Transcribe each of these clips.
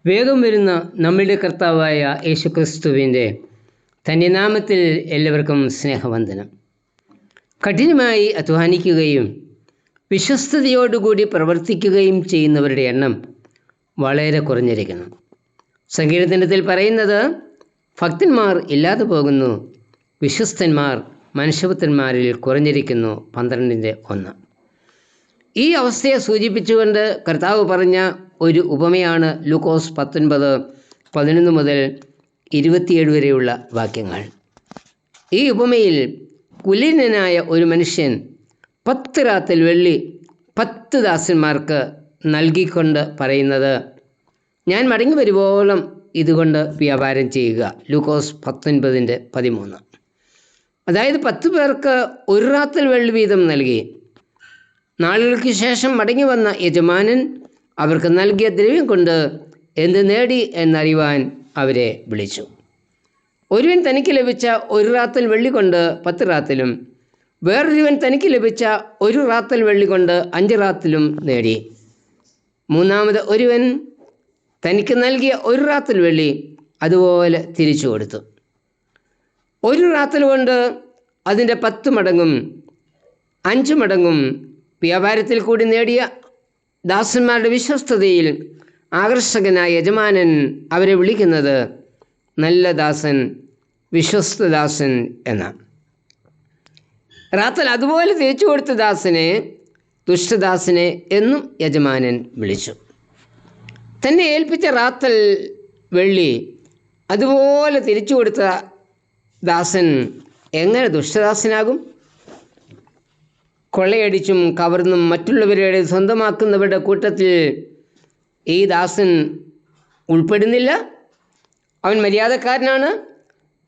വേഗം വരുന്ന നമ്മളുടെ കർത്താവായ യേശുക്രിസ്തുവിൻ്റെ തൻ്റെ നാമത്തിൽ എല്ലാവർക്കും സ്നേഹവന്ദനം. കഠിനമായി അധ്വാനിക്കുകയും വിശ്വസ്തയോടുകൂടി പ്രവർത്തിക്കുകയും ചെയ്യുന്നവരുടെ എണ്ണം വളരെ കുറഞ്ഞിരിക്കുന്നു. സങ്കീർത്തനത്തിൽ പറയുന്നത്, ഭക്തന്മാർ ഇല്ലാതെ പോകുന്നു, വിശ്വസ്തന്മാർ മനുഷ്യപുത്രന്മാരിൽ കുറഞ്ഞിരിക്കുന്നു. 12:1. ഈ അവസ്ഥയെ സൂചിപ്പിച്ചുകൊണ്ട് കർത്താവ് പറഞ്ഞ ഒരു ഉപമയാണ് ലൂക്കോസ് 19:11 മുതൽ 27 വരെയുള്ള വാക്യങ്ങൾ. ഈ ഉപമയിൽ കുലീനനായ ഒരു മനുഷ്യൻ 10 റാത്തൽ വെള്ളി 10 ദാസന്മാർക്ക് നൽകിക്കൊണ്ട് പറയുന്നത്, ഞാൻ മടങ്ങി വരുവോളം ഇതുകൊണ്ട് വ്യാപാരം ചെയ്യുക. ലൂക്കോസ് 19:13. അതായത് 10 പേർക്ക് 1 റാത്തൽ വെള്ളി വീതം നൽകി. നാളുകൾക്ക് ശേഷം മടങ്ങി വന്ന യജമാനൻ അവർക്ക് നൽകിയ ദ്രവ്യം കൊണ്ട് എന്ത് നേടി എന്നറിയുവാൻ അവരെ വിളിച്ചു. ഒരുവൻ തനിക്ക് ലഭിച്ച 1 റാത്തൽ വെള്ളി കൊണ്ട് 10 റാത്തലും, വേറൊരുവൻ തനിക്ക് ലഭിച്ച 1 റാത്തൽ വെള്ളി കൊണ്ട് 5 റാത്തലും നേടി. മൂന്നാമത് ഒരുവൻ തനിക്ക് നൽകിയ 1 റാത്തൽ വെള്ളി അതുപോലെ തിരിച്ചു കൊടുത്തു. 1 റാത്തൽ കൊണ്ട് അതിൻ്റെ 10 മടങ്ങും 5 മടങ്ങും വ്യാപാരത്തിൽ കൂടി നേടിയ ദാസന്മാരുടെ വിശ്വസ്തതയിൽ ആകർഷകനായ യജമാനൻ അവരെ വിളിക്കുന്നത് നല്ല ദാസൻ, വിശ്വസ്തദാസൻ എന്നാണ്. റാത്തൽ അതുപോലെ തിരിച്ചു കൊടുത്ത ദാസനെ ദുഷ്ടദാസനെ എന്നും യജമാനൻ വിളിച്ചു. തന്നെ ഏൽപ്പിച്ച റാത്തൽ വെള്ളി അതുപോലെ തിരിച്ചു കൊടുത്ത ദാസൻ എങ്ങനെ ദുഷ്ടദാസനാകും? കൊള്ളയടിച്ചും കവർന്നും മറ്റുള്ളവരുടെ സ്വന്തമാക്കുന്നവരുടെ കൂട്ടത്തിൽ ഈ ദാസൻ ഉൾപ്പെടുന്നില്ല. അവൻ മര്യാദക്കാരനാണ്.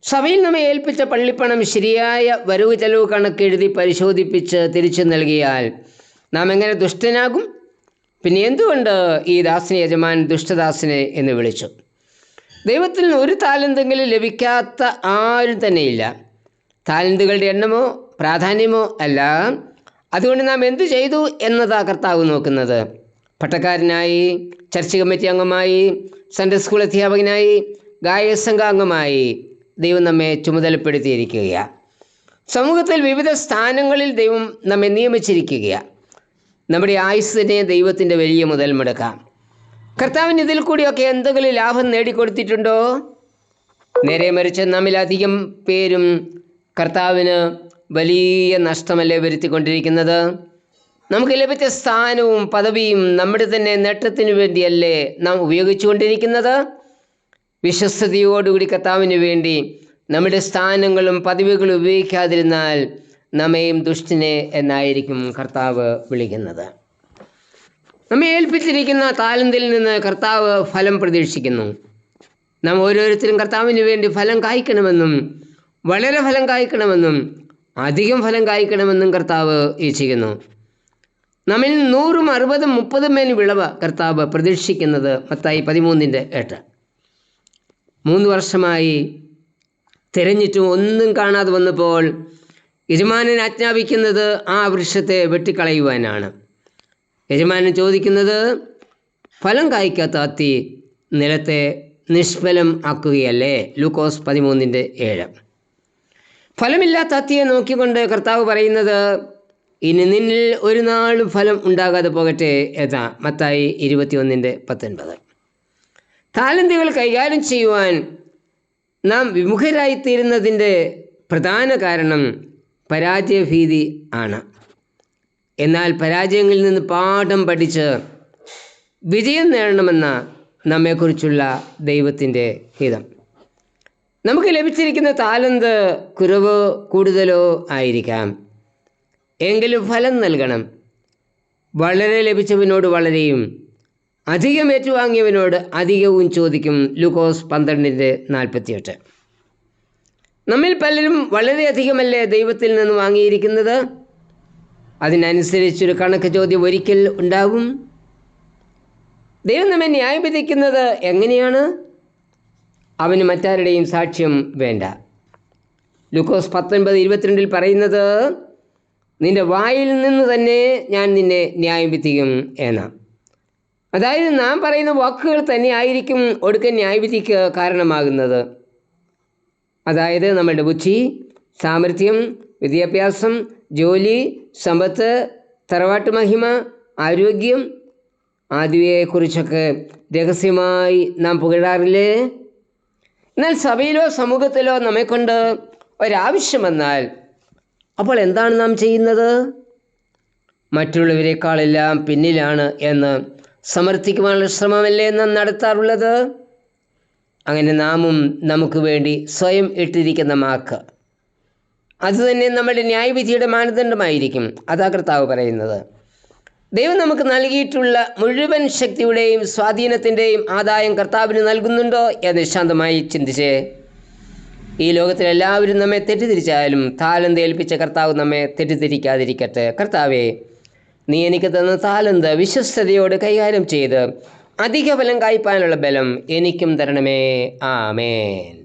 സഭയിൽ നമ്മെ ഏൽപ്പിച്ച പള്ളിപ്പണം ശരിയായ വരവ് ചെലവ് കണക്കെഴുതി പരിശോധിപ്പിച്ച് തിരിച്ചു നൽകിയാൽ നാം എങ്ങനെ ദുഷ്ടനാകും? പിന്നെ എന്തുകൊണ്ട് ഈ ദാസനെ യജമാൻ ദുഷ്ടദാസനെ എന്ന് വിളിച്ചു? ദൈവത്തിൽ നിന്ന് 1 താലന്തെങ്കിലും ലഭിക്കാത്ത ആരും തന്നെയില്ല. താലന്തുകളുടെ എണ്ണമോ പ്രാധാന്യമോ അല്ല. അതുകൊണ്ട് നാം എന്തു ചെയ്തു എന്നതാ കർത്താവ് നോക്കുന്നത്. പട്ടക്കാരനായി, ചർച്ച് കമ്മിറ്റി അംഗമായി, സൺഡേ സ്കൂൾ അധ്യാപകനായി, ഗായക സംഘാംഗമായി ദൈവം നമ്മെ ചുമതലപ്പെടുത്തിയിരിക്കുകയാണ്. സമൂഹത്തിൽ വിവിധ സ്ഥാനങ്ങളിൽ ദൈവം നമ്മെ നിയമിച്ചിരിക്കുകയാണ്. നമ്മുടെ ആയുസ്സിനെ ദൈവത്തിൻ്റെ വലിയ മുതൽ മുടക്കാം. കർത്താവിന് ഇതിൽ കൂടിയൊക്കെ എന്തെങ്കിലും ലാഭം നേടിക്കൊടുത്തിട്ടുണ്ടോ? നേരെ മറിച്ച് നമ്മിലധികം പേരും കർത്താവിന് വലിയ നഷ്ടമല്ലേ വരുത്തിക്കൊണ്ടിരിക്കുന്നത്? നമുക്ക് ലഭിച്ച സ്ഥാനവും പദവിയും നമ്മുടെ തന്നെ നേട്ടത്തിന് വേണ്ടിയല്ലേ നാം ഉപയോഗിച്ചുകൊണ്ടിരിക്കുന്നത്? വിശ്വസ്തയോടുകൂടി കർത്താവിന് വേണ്ടി നമ്മുടെ സ്ഥാനങ്ങളും പദവികളും ഉപയോഗിക്കാതിരുന്നാൽ നമ്മയും ദുഷ്ടനെ എന്നായിരിക്കും കർത്താവ് വിളിക്കുന്നത്. നമ്മെ ഏൽപ്പിച്ചിരിക്കുന്ന താലന്തിൽ നിന്ന് കർത്താവ് ഫലം പ്രതീക്ഷിക്കുന്നു. നാം ഓരോരുത്തരും കർത്താവിന് വേണ്ടി ഫലം കായ്ക്കണമെന്നും, വളരെ ഫലം കായ്ക്കണമെന്നും, അധികം ഫലം കായ്ക്കണമെന്നും കർത്താവ് ഇച്ഛിക്കുന്നു. നമ്മിൽ 100, 60, 30 മേനി വിളവ് കർത്താവ് പ്രതീക്ഷിക്കുന്നത്. മത്തായി 13:8. 3 വർഷമായി തിരഞ്ഞിട്ടും ഒന്നും കാണാതെ വന്നപ്പോൾ യജമാനൻ ആജ്ഞാപിക്കുന്നത് ആ വൃക്ഷത്തെ വെട്ടിക്കളയുവാനാണ്. യജമാനൻ ചോദിക്കുന്നത്, ഫലം കായ്ക്കാത്ത അത്തി നിലത്തെ നിഷ്ഫലം ആക്കുകയല്ലേ? ലൂക്കോസ് 13:7. ഫലമില്ലാത്ത അത്തിയെ നോക്കിക്കൊണ്ട് കർത്താവ് പറയുന്നത്, ഇനി നിന്നിൽ ഒരു നാളും ഫലം ഉണ്ടാകാതെ പോകട്ടെ എന്നാ. മത്തായി 21:19. താലന്തുകൾ കൈകാര്യം ചെയ്യുവാൻ നാം വിമുഖരായിത്തീരുന്നതിൻ്റെ പ്രധാന കാരണം പരാജയഭീതി ആണ്. എന്നാൽ പരാജയങ്ങളിൽ നിന്ന് പാഠം പഠിച്ച് വിജയം നേടണമെന്ന നമ്മെക്കുറിച്ചുള്ള ദൈവത്തിൻ്റെ ഹിതം. നമുക്ക് ലഭിച്ചിരിക്കുന്ന താലന്ത് കുറവോ കൂടുതലോ ആയിരിക്കാം, എങ്കിലും ഫലം നൽകണം. വളരെ ലഭിച്ചവനോട് വളരെയും അധികം ഏറ്റുവാങ്ങിയവനോട് അധികവും ചോദിക്കും. ലൂക്കോസ് 12:48. നമ്മിൽ പലരും വളരെയധികമല്ലേ ദൈവത്തിൽ നിന്ന് വാങ്ങിയിരിക്കുന്നത്? അതിനനുസരിച്ചൊരു കണക്ക് ചോദ്യം ഒരിക്കൽ ഉണ്ടാകും. ദൈവം നമ്മെ ന്യായം വിധിക്കുന്നത് എങ്ങനെയാണ്? അവന് മറ്റാരുടെയും സാക്ഷ്യം വേണ്ട. ലൂക്കോസ് 19:22 പറയുന്നത്, നിന്റെ വായിൽ നിന്ന് തന്നെ ഞാൻ നിന്നെ ന്യായം വിധിക്കും എന്നാണ്. അതായത് നാം പറയുന്ന വാക്കുകൾ തന്നെ ആയിരിക്കും ഒടുക്കൻ ന്യായവിധിക്ക് കാരണമാകുന്നത്. അതായത് നമ്മളുടെ ബുദ്ധി, സാമർഥ്യം, വിദ്യാഭ്യാസം, ജോലി, സമ്പത്ത്, തറവാട്ട് മഹിമ, ആരോഗ്യം ആദ്യയെക്കുറിച്ചൊക്കെ രഹസ്യമായി നാം പുകഴാറില്ലേ? എന്നാൽ സഭയിലോ സമൂഹത്തിലോ നമ്മെക്കൊണ്ട് ഒരാവശ്യം വന്നാൽ അപ്പോൾ എന്താണ് നാം ചെയ്യുന്നത്? മറ്റുള്ളവരെക്കാളെല്ലാം പിന്നിലാണ് എന്ന് സമർത്ഥിക്കുവാനുള്ള ശ്രമമല്ലേ നാം നടത്താറുള്ളത്? അങ്ങനെ നാമും നമുക്ക് വേണ്ടി സ്വയം ഇട്ടിരിക്കുന്ന മാർക്ക് അതുതന്നെ നമ്മുടെ ന്യായവിധിയുടെ മാനദണ്ഡമായിരിക്കും. അതാ കർത്താവ് പറയുന്നത്. ദൈവം നമുക്ക് നൽകിയിട്ടുള്ള മുഴുവൻ ശക്തിയുടെയും സ്വാധീനത്തിൻ്റെയും ആദായം കർത്താവിന് നൽകുന്നുണ്ടോ എന്ന് ശാന്തമായി ചിന്തിച്ചേ. ഈ ലോകത്തിൽ എല്ലാവരും നമ്മെ തെറ്റിദ്ധരിച്ചാലും താലന്ത് ഏൽപ്പിച്ച കർത്താവ് നമ്മെ തെറ്റിദ്ധരിക്കാതിരിക്കട്ടെ. കർത്താവേ, നീ എനിക്ക് തന്ന താലന്ത് വിശ്വസ്തയോട് കൈകാര്യം ചെയ്ത് അധിക ഫലം കായ്പാനുള്ള ബലം എനിക്കും തരണമേ. ആമേൻ.